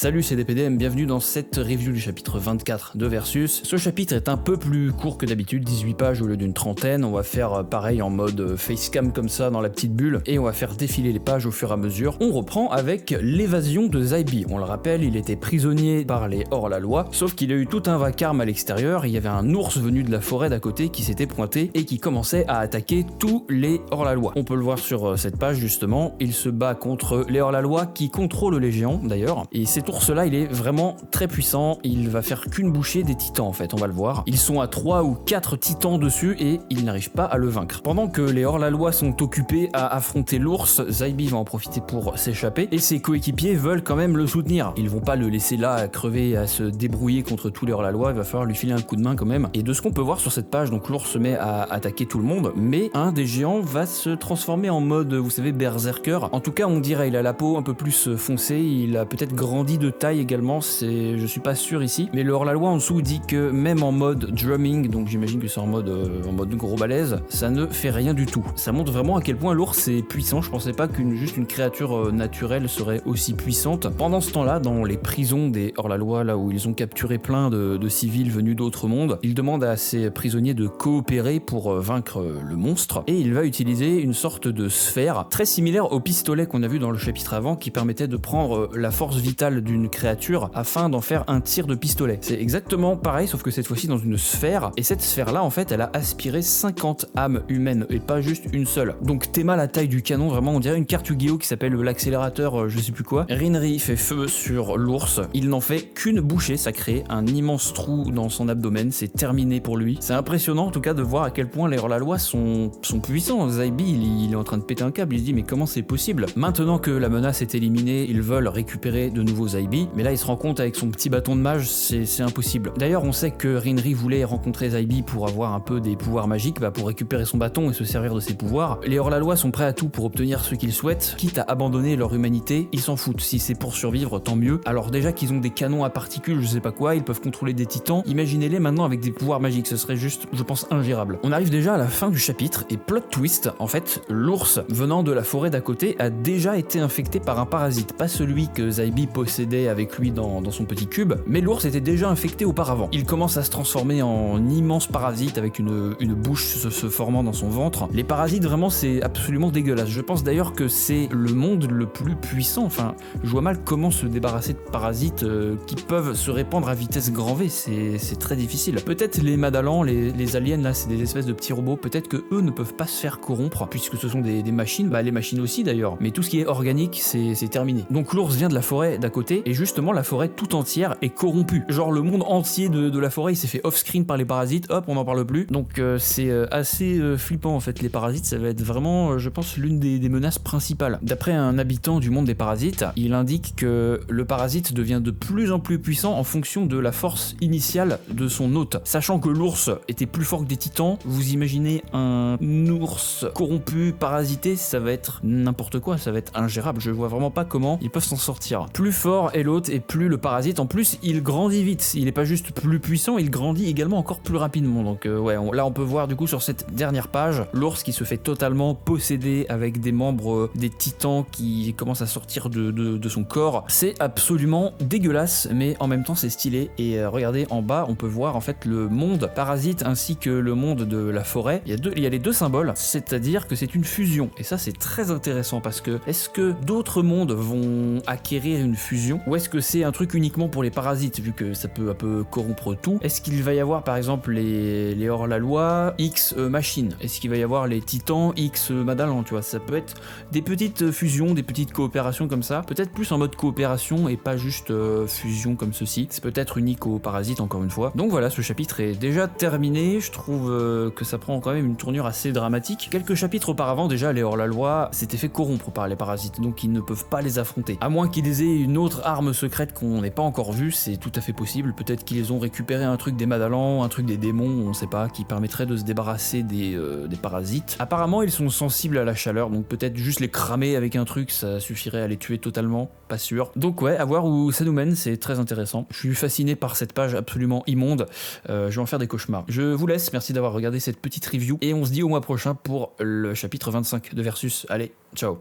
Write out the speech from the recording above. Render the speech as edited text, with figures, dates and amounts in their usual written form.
Salut, c'est DPDM, bienvenue dans cette review du chapitre 24 de Versus. Ce chapitre est un peu plus court que d'habitude, 18 pages au lieu d'une trentaine. On va faire pareil en mode facecam comme ça dans la petite bulle et on va faire défiler les pages au fur et à mesure. On reprend avec l'évasion de Zybi. On le rappelle, il était prisonnier par les hors-la-loi, sauf qu'il a eu tout un vacarme à l'extérieur. Il y avait un ours venu de la forêt d'à côté qui s'était pointé et qui commençait à attaquer tous les hors-la-loi. On peut le voir sur cette page justement, il se bat contre les hors-la-loi qui contrôlent les géants d'ailleurs. Et cet ours-là, il est vraiment très puissant, il va faire qu'une bouchée des titans en fait, on va le voir. Ils sont à 3 ou 4 titans dessus et ils n'arrivent pas à le vaincre. Pendant que les hors-la-loi sont occupés à affronter l'ours, Zybi va en profiter pour s'échapper et ses coéquipiers veulent quand même le soutenir. Ils vont pas le laisser là à crever, à se débrouiller contre tous les hors-la-loi, il va falloir lui filer un coup de main quand même. Et de ce qu'on peut voir sur cette page, donc l'ours se met à attaquer tout le monde, mais un des géants va se transformer en mode, vous savez, berserker. En tout cas, on dirait, il a la peau un peu plus foncée, il a peut-être grandi de taille également, je suis pas sûr ici, mais le hors-la-loi en dessous dit que même en mode drumming, donc j'imagine que c'est en mode gros balèze, ça ne fait rien du tout. Ça montre vraiment à quel point l'ours est puissant. Je pensais pas juste une créature naturelle serait aussi puissante. Pendant ce temps-là, dans les prisons des hors-la-loi, là où ils ont capturé plein de civils venus d'autres mondes, il demande à ses prisonniers de coopérer pour vaincre le monstre, et il va utiliser une sorte de sphère très similaire au pistolet qu'on a vu dans le chapitre avant, qui permettait de prendre la force vitale d'une créature afin d'en faire un tir de pistolet. C'est exactement pareil, sauf que cette fois-ci dans une sphère, et cette sphère-là, en fait, elle a aspiré 50 âmes humaines, et pas juste une seule. Donc Théma, la taille du canon, vraiment on dirait une carte Yu-Gi-Oh qui s'appelle l'accélérateur, je sais plus quoi. Rinri fait feu sur l'ours, il n'en fait qu'une bouchée, ça crée un immense trou dans son abdomen, c'est terminé pour lui. C'est impressionnant en tout cas de voir à quel point les hors-la-loi sont puissants. Zybi, il est en train de péter un câble, il se dit mais comment c'est possible? Maintenant que la menace est éliminée, ils veulent récupérer de nouveau Zybi, mais là il se rend compte avec son petit bâton de mage, c'est impossible. D'ailleurs on sait que Rinri voulait rencontrer Zybi pour avoir un peu des pouvoirs magiques, pour récupérer son bâton et se servir de ses pouvoirs. Les hors-la-loi sont prêts à tout pour obtenir ce qu'ils souhaitent, quitte à abandonner leur humanité, ils s'en foutent. Si c'est pour survivre, tant mieux. Alors déjà qu'ils ont des canons à particules, je sais pas quoi, ils peuvent contrôler des titans, imaginez-les maintenant avec des pouvoirs magiques, ce serait juste, je pense, ingérable. On arrive déjà à la fin du chapitre et plot twist, en fait, l'ours venant de la forêt d'à côté a déjà été infecté par un parasite, pas celui que Zybi possédait avec lui dans son petit cube, mais l'ours était déjà infecté auparavant. Il commence à se transformer en immense parasite avec une bouche se formant dans son ventre. Les parasites, vraiment, c'est absolument dégueulasse. Je pense d'ailleurs que c'est le monde le plus puissant. Enfin, je vois mal comment se débarrasser de parasites qui peuvent se répandre à vitesse grand V. C'est très difficile. Peut-être les Madalans, les aliens, là, c'est des espèces de petits robots. Peut-être que eux ne peuvent pas se faire corrompre, puisque ce sont des machines. Les machines aussi, d'ailleurs. Mais tout ce qui est organique, c'est terminé. Donc l'ours vient de la forêt d'à côté, et justement, la forêt tout entière est corrompue. Genre, le monde entier de la forêt, il s'est fait off-screen par les parasites. Hop, on n'en parle plus. Donc, c'est assez flippant, en fait. Les parasites, ça va être vraiment, je pense, l'une des menaces principales. D'après un habitant du monde des parasites, il indique que le parasite devient de plus en plus puissant en fonction de la force initiale de son hôte. Sachant que l'ours était plus fort que des titans, vous imaginez un ours corrompu, parasité, ça va être n'importe quoi, ça va être ingérable. Je vois vraiment pas comment ils peuvent s'en sortir. Plus fort est l'hôte et plus le parasite. En plus, il grandit vite. Il est pas juste plus puissant, il grandit également encore plus rapidement. Donc là on peut voir du coup sur cette dernière page, l'ours qui se fait totalement posséder avec des membres des titans qui commencent à sortir de son corps. C'est absolument dégueulasse, mais en même temps c'est stylé. Et regardez en bas, on peut voir en fait le monde parasite ainsi que le monde de la forêt. Il y a les deux symboles, c'est-à-dire que c'est une fusion. Et ça c'est très intéressant parce que est-ce que d'autres mondes vont acquérir une fusion, ou est-ce que c'est un truc uniquement pour les parasites vu que ça peut un peu corrompre tout? Est-ce qu'il va y avoir par exemple les hors-la-loi X machines? Est-ce qu'il va y avoir les titans X Madalan, tu vois? Ça peut être des petites fusions, des petites coopérations comme ça, peut-être plus en mode coopération et pas juste fusion comme ceci. C'est peut-être unique aux parasites encore une fois. Donc voilà, ce chapitre est déjà terminé. Je trouve que ça prend quand même une tournure assez dramatique. Quelques chapitres auparavant déjà, les hors-la-loi s'étaient fait corrompre par les parasites, donc ils ne peuvent pas les affronter. À moins qu'ils aient une autre arme secrète qu'on n'ait pas encore vue, c'est tout à fait possible. Peut-être qu'ils ont récupéré un truc des Madalans, un truc des démons, on sait pas, qui permettrait de se débarrasser des parasites. Apparemment ils sont sensibles à la chaleur, donc peut-être juste les cramer avec un truc, ça suffirait à les tuer totalement, pas sûr. Donc ouais, à voir où ça nous mène, c'est très intéressant. Je suis fasciné par cette page absolument immonde, je vais en faire des cauchemars. Je vous laisse, merci d'avoir regardé cette petite review, et on se dit au mois prochain pour le chapitre 25 de Versus. Allez, ciao.